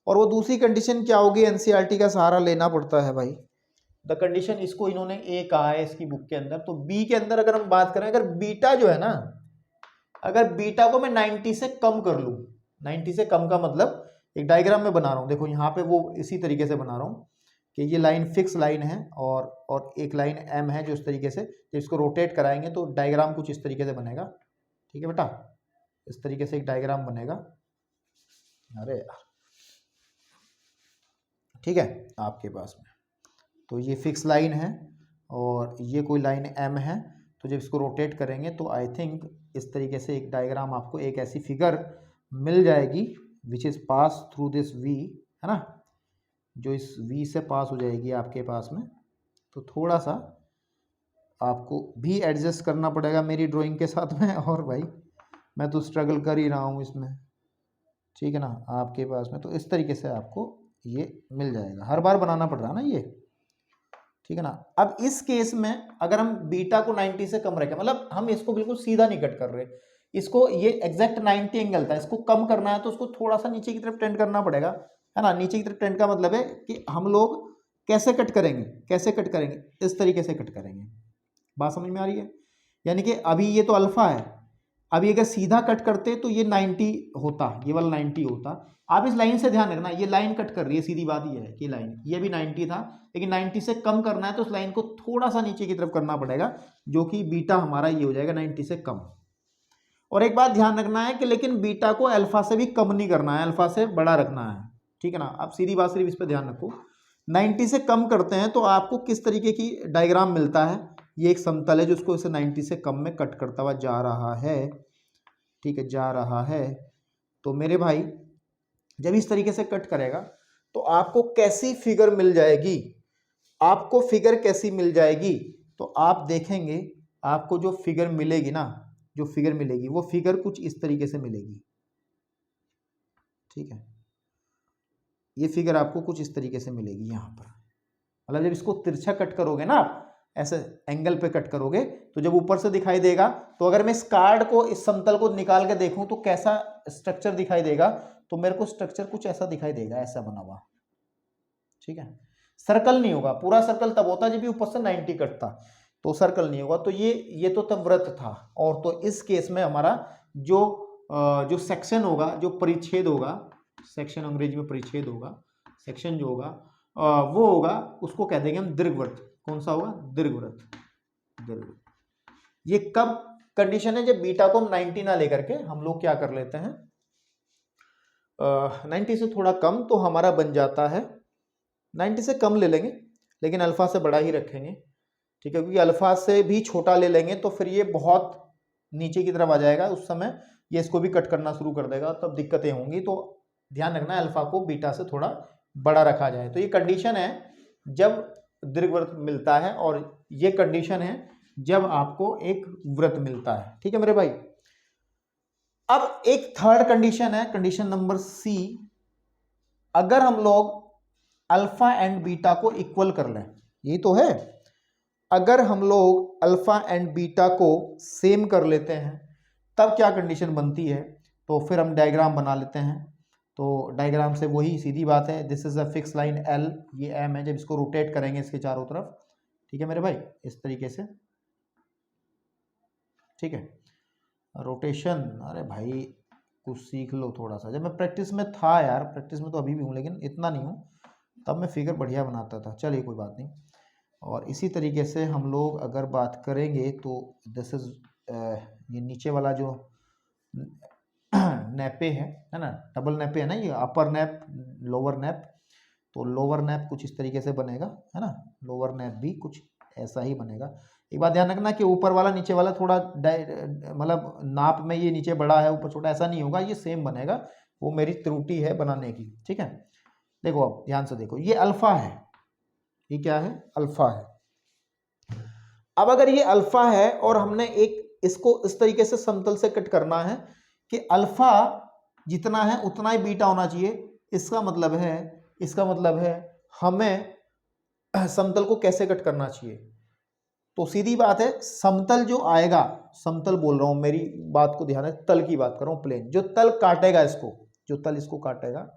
और वो दूसरी कंडीशन क्या होगी? एनसीईआरटी का सहारा लेना पड़ता है भाई। द कंडीशन, इसको इन्होंने ए कहा है इसकी बुक के अंदर। तो बी के अंदर अगर हम बात करें, अगर बीटा जो है ना, अगर बीटा को मैं 90 से कम कर लूं, 90 से कम का मतलब एक डायग्राम में बना रहा हूं, देखो यहाँ पे वो इसी तरीके से बना रहा हूं कि ये लाइन फिक्स लाइन है और एक लाइन एम है जो इस तरीके से, जब इसको रोटेट कराएंगे तो डायग्राम कुछ इस तरीके से बनेगा। ठीक है बेटा, इस तरीके से एक डायग्राम बनेगा। अरे यार, ठीक है आपके पास में, तो ये फिक्स लाइन है और ये कोई लाइन एम है। तो जब इसको रोटेट करेंगे तो आई थिंक इस तरीके से एक डायग्राम आपको, एक ऐसी फिगर मिल जाएगी which is pass through this V, है ना, जो इस वी से पास हो जाएगी आपके पास में। तो थोड़ा सा आपको भी एडजस्ट करना पड़ेगा मेरी ड्राइंग के साथ में, और भाई मैं तो स्ट्रगल कर ही रहा हूँ इसमें, ठीक है ना, आपके पास में। तो इस तरीके से आपको ये मिल जाएगा, हर बार बनाना पड़ रहा है ना ये, ठीक है ना। अब इस केस में अगर हम बीटा को 90 से कम रखें, मतलब हम इसको बिल्कुल सीधा नहीं कट कर रहे, इसको ये एग्जैक्ट 90 एंगल था, इसको कम करना है तो उसको थोड़ा सा नीचे की तरफ टेंड करना पड़ेगा, है ना। नीचे की तरफ टेंड का मतलब है कि हम लोग कैसे कट करेंगे, कैसे कट करेंगे, इस तरीके से कट करेंगे। बात समझ में आ रही है? यानी कि अभी ये तो अल्फा है, अभी अगर सीधा कट करते तो ये 90 होता, ये वाला 90 होता। आप इस लाइन से ध्यान रखना, ये लाइन कट कर रही है, सीधी बात ये है कि लाइन ये भी 90 था, लेकिन 90 से कम करना है तो उस लाइन को थोड़ा सा नीचे की तरफ करना पड़ेगा, जो कि बीटा हमारा ये हो जाएगा 90 से कम। और एक बात ध्यान रखना है कि लेकिन बीटा को अल्फा से भी कम नहीं करना है, अल्फा से बड़ा रखना है, ठीक है ना। अब सीधी बात सिर्फ इस पर ध्यान रखो, 90 से कम करते हैं तो आपको किस तरीके की डायग्राम मिलता है। ये एक समतल है जो उसको इसे 90 से कम में कट करता हुआ जा रहा है, ठीक है, जा रहा है। तो मेरे भाई जब इस तरीके से कट करेगा तो आपको कैसी फिगर मिल जाएगी, आपको फिगर कैसी मिल जाएगी, तो आप देखेंगे आपको जो फिगर मिलेगी ना, जो फिगर मिलेगी वो फिगर कुछ इस तरीके से मिलेगी। ठीक है, ये फिगर आपको कुछ इस तरीके से मिलेगी यहाँ पर। मतलब जब इसको तिरछा कट करोगे ना आप, ऐसे एंगल पे कट करोगे, तो जब ऊपर से दिखाई देगा, तो अगर मैं इस कार्ड को, इस समतल को निकाल के देखूं तो कैसा स्ट्रक्चर दिखाई देगा, तो मेरे को स्ट्रक्चर कुछ ऐसा दिखाई देगा, ऐसा बना हुआ। ठीक है, सर्कल नहीं होगा, पूरा सर्कल तब होता जब भी ऊपर से 90 कटता, तो सर्कल नहीं होगा। तो ये तो तब वृत्त था। और तो इस केस में हमारा जो सेक्शन होगा, जो परिच्छेद होगा, सेक्शन अंग्रेजी में परिच्छेद होगा, सेक्शन जो होगा वो होगा, उसको कह देंगे हम दीर्घवृत्त। कौन सा होगा? दीर्घवृत्त। दीर्घवृत्त ये कब कंडीशन है? जब बीटा को हम 90 ना लेकर के हम लोग क्या कर लेते हैं, 90 से थोड़ा कम, तो हमारा बन जाता है, 90 से कम ले लेंगे लेकिन अल्फा से बड़ा ही रखेंगे। ठीक है, क्योंकि अल्फा से भी छोटा ले लेंगे तो फिर ये बहुत नीचे की तरफ आ जाएगा, उस समय ये इसको भी कट करना शुरू कर देगा, तब दिक्कतें होंगी। तो ध्यान रखना है अल्फा को बीटा से थोड़ा बड़ा रखा जाए। तो ये कंडीशन है जब दीर्घवृत्त मिलता है, और ये कंडीशन है जब आपको एक वृत्त मिलता है। ठीक है मेरे भाई। अब एक थर्ड कंडीशन है, कंडीशन नंबर सी। अगर हम लोग अल्फा एंड बीटा को इक्वल कर लें, यही तो है, अगर हम लोग अल्फा एंड बीटा को सेम कर लेते हैं तब क्या कंडीशन बनती है। तो फिर हम डायग्राम बना लेते हैं। तो डायग्राम से वही सीधी बात है, this is a fix line L, ये एम है। जब इसको रोटेट करेंगे इसके चारों तरफ, ठीक है मेरे भाई, इस तरीके से, ठीक है, रोटेशन। अरे भाई कुछ सीख लो थोड़ा सा। जब मैं प्रैक्टिस में था यार, प्रैक्टिस में तो अभी भी हूँ लेकिन इतना नहीं हूँ, तब मैं फिगर बढ़िया बनाता था। चलिए कोई बात नहीं। और इसी तरीके से हम लोग अगर बात करेंगे तो दिस इज ये नीचे वाला जो नैपे है ना, डबल नैपे है ना, ये अपर नैप लोअर नैप। तो लोअर नैप कुछ इस तरीके से बनेगा, है ना, लोअर नैप भी कुछ ऐसा ही बनेगा। एक बात ध्यान रखना कि ऊपर वाला नीचे वाला थोड़ा मतलब नाप में ये नीचे बड़ा है ऊपर छोटा, ऐसा नहीं होगा, ये सेम बनेगा। वो मेरी त्रुटि है बनाने की। ठीक है, देखो अब ध्यान से देखो, ये अल्फा है, ये क्या है? अल्फा है। अब अगर ये अल्फा है और हमने एक इसको इस तरीके से समतल से कट करना है कि अल्फा जितना है उतना ही बीटा होना चाहिए, इसका मतलब है हमें समतल को कैसे कट करना चाहिए। तो सीधी बात है, समतल जो आएगा, समतल बोल रहा हूं, मेरी बात को ध्यान है, तल की बात कर रहा हूं, प्लेन जो तल काटेगा इसको, जो तल इसको काटेगा,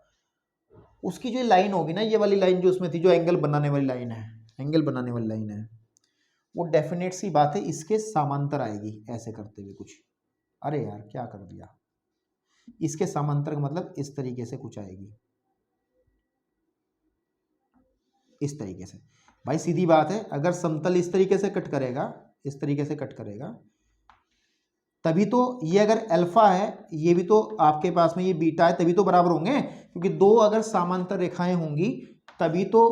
उसकी जो लाइन होगी ना, ये वाली लाइन जो उसमें थी, जो एंगल बनाने वाली लाइन है, एंगल बनाने वाली लाइन है, वो डेफिनेट सी बात है इसके समांतर आएगी, ऐसे करते हुए कुछ। अरे यार क्या कर दिया, इसके समांतर का मतलब इस तरीके से कुछ आएगी, इस तरीके से। भाई सीधी बात है, अगर समतल इस तरीके से कट करेगा, इस तरीके से कट करेगा, तभी तो ये अगर अल्फा है, ये भी तो आपके पास में ये बीटा है, तभी तो बराबर होंगे। क्योंकि दो अगर समांतर रेखाएं होंगी तभी तो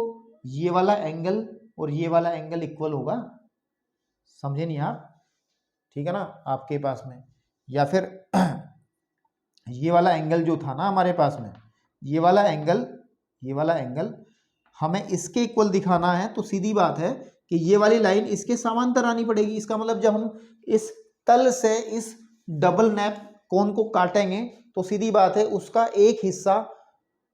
ये वाला एंगल और ये वाला एंगल इक्वल होगा। समझे नहीं आप? ठीक है ना, आपके पास में, या फिर ये वाला एंगल जो था ना हमारे पास में, ये वाला एंगल हमें इसके इक्वल दिखाना है, तो सीधी बात है कि ये वाली लाइन इसके समांतर आनी पड़ेगी। इसका मतलब जब हम इस तल से इस डबल नैप कोन को काटेंगे तो सीधी बात है उसका एक हिस्सा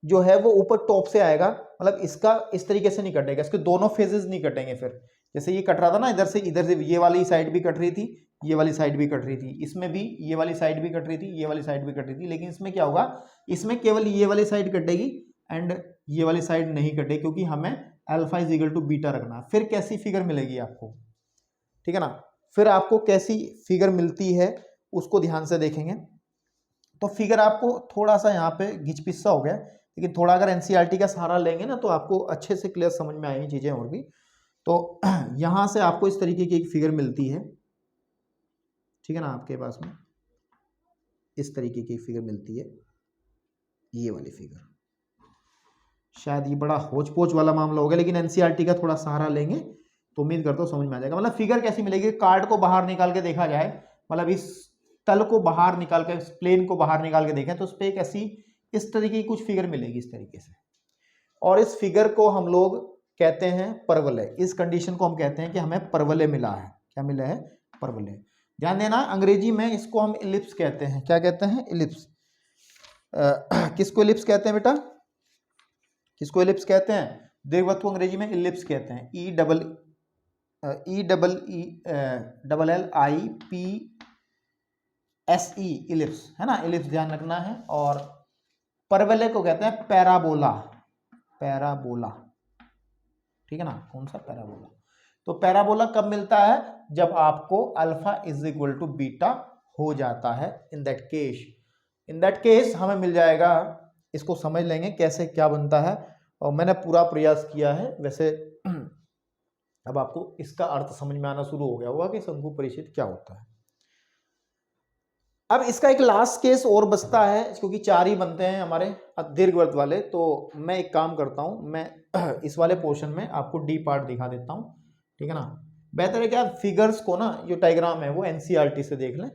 जो है वो ऊपर टॉप से आएगा, मतलब इसका इस तरीके से नहीं कटेगा, इसके दोनों फेजेस नहीं कटेंगे। फिर जैसे ये कट रहा था ना, इधर से ये वाली साइड भी कट रही थी, ये वाली साइड भी कट रही थी, इसमें भी ये वाली साइड भी कट रही थी, ये वाली साइड भी कट रही थी, लेकिन इसमें क्या होगा, इसमें केवल ये वाली साइड कटेगी एंड ये वाली साइड नहीं कटेगी, क्योंकि हमें alpha is equal to beta रखना। फिर कैसी फिगर मिलेगी आपको, ठीक है ना, फिर आपको कैसी फिगर मिलती है उसको ध्यान से देखेंगे। तो फिगर आपको थोड़ा सा यहाँ पे घिचपिस्सा हो गया, लेकिन थोड़ा अगर एनसीईआरटी का सहारा लेंगे ना तो आपको अच्छे से क्लियर समझ में आएंगी चीजें और भी। तो यहाँ से आपको इस तरीके की एक फिगर मिलती है, ठीक है ना, आपके पास में इस तरीके की फिगर मिलती है, ये वाली फिगर। शायद ये बड़ा होच पोच वाला मामला होगा, लेकिन एनसीईआरटी का थोड़ा सहारा लेंगे तो उम्मीद करता हूँ समझ में आ जाएगा। मतलब फिगर कैसी मिलेगी, कार्ड को बाहर निकाल के देखा जाए, मतलब इस तल को बाहर निकाल के, प्लेन को बाहर निकाल के देखें तो उस पर एक ऐसी इस तरीके की कुछ फिगर मिलेगी इस तरीके से, और इस फिगर को हम लोग कहते हैं परवलय। इस कंडीशन को हम कहते हैं कि हमें परवलय मिला है। क्या मिला है? परवलय। ध्यान देना, अंग्रेजी में इसको हम इलिप्स कहते हैं। क्या कहते हैं? इलिप्स। किसको इलिप्स कहते हैं बेटा? किसको इलिप्स कहते हैं? दीर्घवृत्त को अंग्रेजी में इलिप्स कहते हैं। ELLIPSE, इलिप्स, है ना, इलिप्स ध्यान रखना है। और परवलय को कहते हैं पैराबोला। पैराबोला, ठीक है ना, कौन सा? पैराबोला। तो पैराबोला कब मिलता है? जब आपको alpha is equal to beta हो जाता है। इन दैट केस हमें मिल जाएगा। इसको समझ लेंगे कैसे क्या बनता है, और मैंने पूरा प्रयास किया है। वैसे अब आपको इसका अर्थ समझ में आना शुरू हो गया होगा कि शंकु परिच्छेद क्या होता है। अब इसका एक लास्ट केस और बचता है, क्योंकि 4 ही बनते हैं हमारे दीर्घवृत्त वाले। तो मैं एक काम करता हूं, मैं इस वाले पोर्शन में आपको डी पार्ट दिखा देता हूं, ठीक है ना। बेहतर है कि आप फिगर्स को ना, जो डायग्राम है वो एनसीईआरटी से देख लें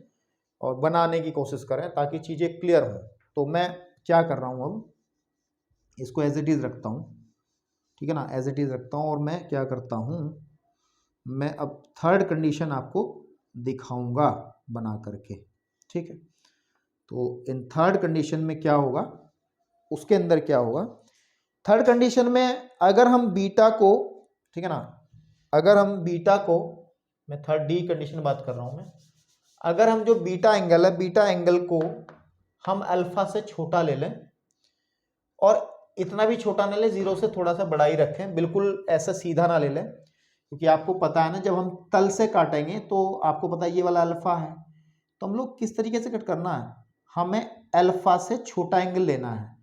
और बनाने की कोशिश करें ताकि चीजें क्लियर हो। तो मैं क्या कर रहा हूं, अब इसको एज इट इज रखता हूं, ठीक है ना, एज इट इज रखता हूं। और मैं क्या करता हूं, मैं अब थर्ड कंडीशन आपको दिखाऊंगा बना करके, ठीक है। तो इन थर्ड कंडीशन में क्या होगा, उसके अंदर क्या होगा, थर्ड कंडीशन में अगर हम बीटा को, ठीक है ना, अगर हम बीटा को, मैं थर्ड डी कंडीशन बात कर रहा हूं मैं, अगर हम जो बीटा एंगल है, बीटा एंगल को हम अल्फा से छोटा ले लें, और इतना भी छोटा ना ले, 0 से थोड़ा सा बड़ा ही रखें, बिल्कुल ऐसा सीधा ना ले लें, क्योंकि आपको पता है ना, जब हम तल से काटेंगे तो आपको पता है ये वाला अल्फा है। तो हम लोग किस तरीके से कट करना है, हमें अल्फा से छोटा एंगल लेना है।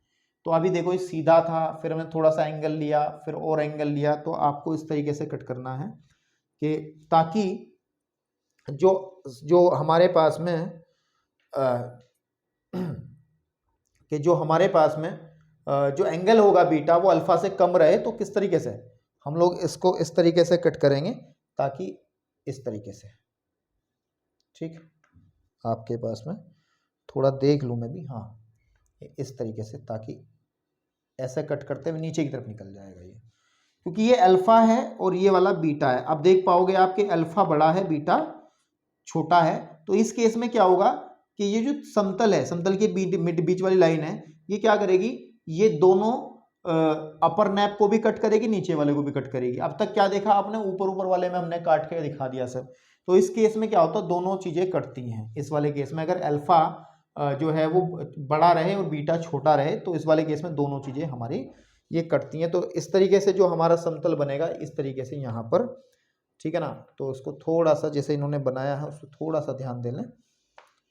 तो अभी देखो ये सीधा था, फिर हमने थोड़ा सा एंगल लिया, फिर और एंगल लिया। तो आपको इस तरीके से कट करना है कि ताकि जो हमारे पास में कि जो हमारे पास में जो एंगल होगा बीटा वो अल्फा से कम रहे। तो किस तरीके से हम लोग इसको इस तरीके से कट करेंगे, ताकि इस तरीके से, ठीक, आपके पास में थोड़ा देख लूँ मैं भी, हाँ, इस तरीके से, ताकि ऐसे कट करते हुए नीचे की तरफ निकल जाएगा ये, क्योंकि ये अल्फा है और ये वाला बीटा है। अब देख पाओगे आपके अल्फा बड़ा है, बीटा छोटा है। तो इस केस में क्या होगा कि ये जो समतल है, समतल के बीच वाली लाइन है, ये क्या करेगी, ये दोनों अपर नैप को भी कट करेगी, नीचे वाले को भी कट करेगी। अब तक क्या देखा आपने, ऊपर वाले में हमने काट के दिखा दिया सब। तो इस केस में क्या होता है, दोनों चीजें कटती हैं। इस वाले केस में अगर अल्फा जो है वो बड़ा रहे और बीटा छोटा रहे, तो इस वाले केस में दोनों चीजें हमारी ये कटती हैं। तो इस तरीके से जो हमारा समतल बनेगा, इस तरीके से यहाँ पर, ठीक है ना। तो इसको थोड़ा सा जैसे इन्होंने बनाया है उसको थोड़ा सा ध्यान दे लें,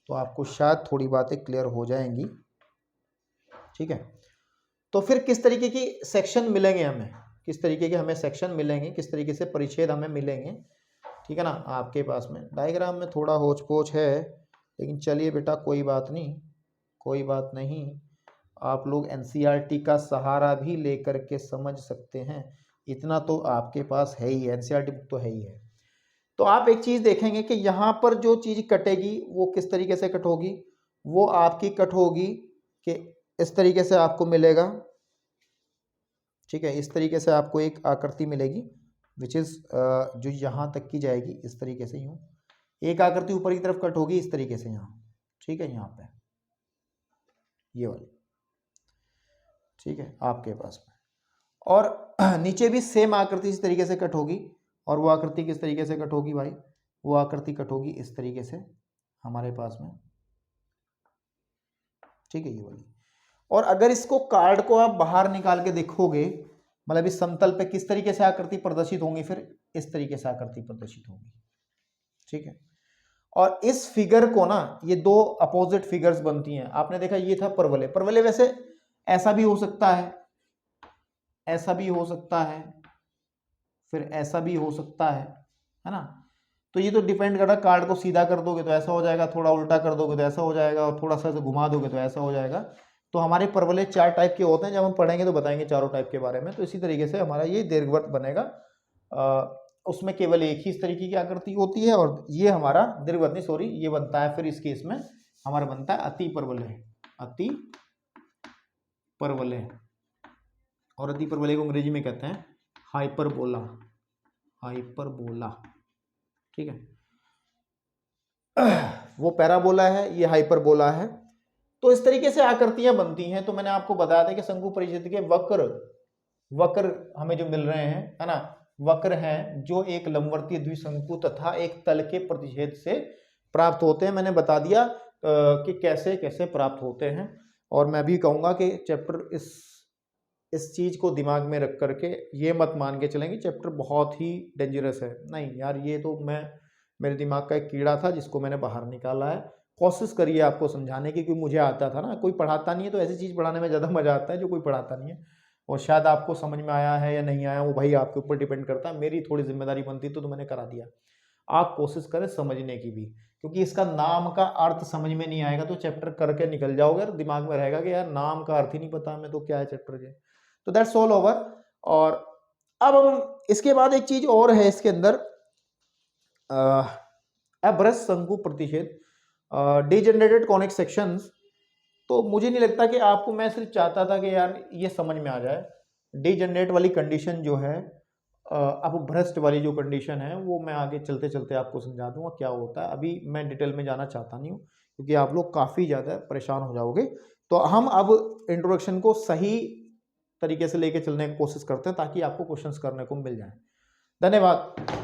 तो आपको शायद थोड़ी बातें क्लियर हो जाएंगी, ठीक है। तो फिर किस तरीके की सेक्शन मिलेंगे हमें, किस तरीके के हमें सेक्शन मिलेंगे, किस तरीके से परिच्छेद हमें मिलेंगे, ठीक है ना। आपके पास में डायग्राम में थोड़ा होच पोच है, लेकिन चलिए बेटा कोई बात नहीं, कोई बात नहीं, आप लोग एनसीईआरटी का सहारा भी लेकर के समझ सकते हैं। इतना तो आपके पास है ही, एनसीईआरटी बुक तो है ही है। तो आप एक चीज देखेंगे कि यहाँ पर जो चीज कटेगी वो किस तरीके से कट होगी, वो आपकी कट होगी कि इस तरीके से आपको मिलेगा, ठीक है। इस तरीके से आपको एक आकृति मिलेगी, विच इज जो यहाँ तक की जाएगी, इस तरीके से यूं एक आकृति ऊपर की तरफ कट होगी, इस तरीके से यहाँ, ठीक है, यहाँ पे ये वाली, ठीक है, आपके पास में। और नीचे भी सेम आकृति इस तरीके से कट होगी, और वो आकृति किस तरीके से कट होगी भाई, वो आकृति कट होगी इस तरीके से हमारे पास में, ठीक है, ये वाली। और अगर इसको कार्ड को आप बाहर निकाल के देखोगे, मतलब इस समतल पे किस तरीके से आकृति प्रदर्शित होंगी, फिर इस तरीके से आकृति प्रदर्शित होगी, ठीक है। और इस फिगर को ना, ये दो अपोजिट फिगर्स बनती हैं। आपने देखा ये था परवलय, परवलय वैसे ऐसा भी हो सकता है, ऐसा भी हो सकता है, फिर ऐसा भी हो सकता है ना। तो ये तो डिपेंड करता है, कार्ड को सीधा कर दोगे तो ऐसा हो जाएगा, थोड़ा उल्टा कर दोगे तो ऐसा हो जाएगा, और थोड़ा सा घुमा दोगे तो ऐसा हो जाएगा। तो हमारे परवलय 4 टाइप के होते हैं, जब हम पढ़ेंगे तो बताएंगे चारों टाइप के बारे में। तो इसी तरीके से हमारा ये दीर्घवृत्त बनेगा उसमें केवल एक ही इस तरीके की आकृति होती है, और ये हमारा दीर्घवचनी, सॉरी, ये बनता है फिर इस केस में हमारा बनता है अति परवलय, अति परवलय। और अति परवलय को अंग्रेजी में कहते हैं हाइपरबोला, हाइपरबोला, ठीक है। वो पैराबोला है, ये हाइपरबोला है। तो इस तरीके से आकृतियां बनती हैं। तो मैंने आपको बताया था कि शंकु परिच्छेद के वक्र हमें जो मिल रहे हैं, है ना, वक्र हैं जो एक लंबवर्तीय द्विशंकु तथा एक तल के प्रतिच्छेद से प्राप्त होते हैं। मैंने बता दिया कि कैसे कैसे प्राप्त होते हैं। और मैं भी कहूँगा कि चैप्टर इस चीज़ को दिमाग में रख करके ये मत मान के चलेंगे चैप्टर बहुत ही डेंजरस है। नहीं यार, ये तो मेरे दिमाग का एक कीड़ा था जिसको मैंने बाहर निकाला है। कोशिश करिए आपको समझाने की, क्योंकि मुझे आता था ना, कोई पढ़ाता नहीं है तो ऐसी चीज़ पढ़ाने में ज़्यादा मज़ा आता है जो कोई पढ़ाता नहीं है। और शायद आपको समझ में आया है या नहीं आया, वो भाई आपके ऊपर डिपेंड करता है। मेरी थोड़ी जिम्मेदारी बनती तो मैंने करा दिया। आप कोशिश करें समझने की भी, क्योंकि इसका नाम का अर्थ समझ में नहीं आएगा तो चैप्टर करके निकल जाओगे और दिमाग में रहेगा कि यार नाम का अर्थ ही नहीं पता हमें तो क्या है चैप्टर के। तो दैट्स ऑल ओवर। और अब हम इसके बाद एक चीज और है इसके अंदर, अभ्रस्त शंकु प्रतिच्छेद, डिजेनरेटेड कॉनिक सेक्शंस। तो मुझे नहीं लगता कि आपको, मैं सिर्फ चाहता था कि यार ये समझ में आ जाए। डिजेनरेट वाली कंडीशन जो है, अब भ्रष्ट वाली जो कंडीशन है, वो मैं आगे चलते चलते आपको समझा दूंगा क्या होता है। अभी मैं डिटेल में जाना चाहता नहीं हूँ क्योंकि आप लोग काफ़ी ज़्यादा परेशान हो जाओगे। तो हम अब इंट्रोडक्शन को सही तरीके से लेके चलने की कोशिश करते हैं ताकि आपको क्वेश्चंस करने को मिल जाए। धन्यवाद।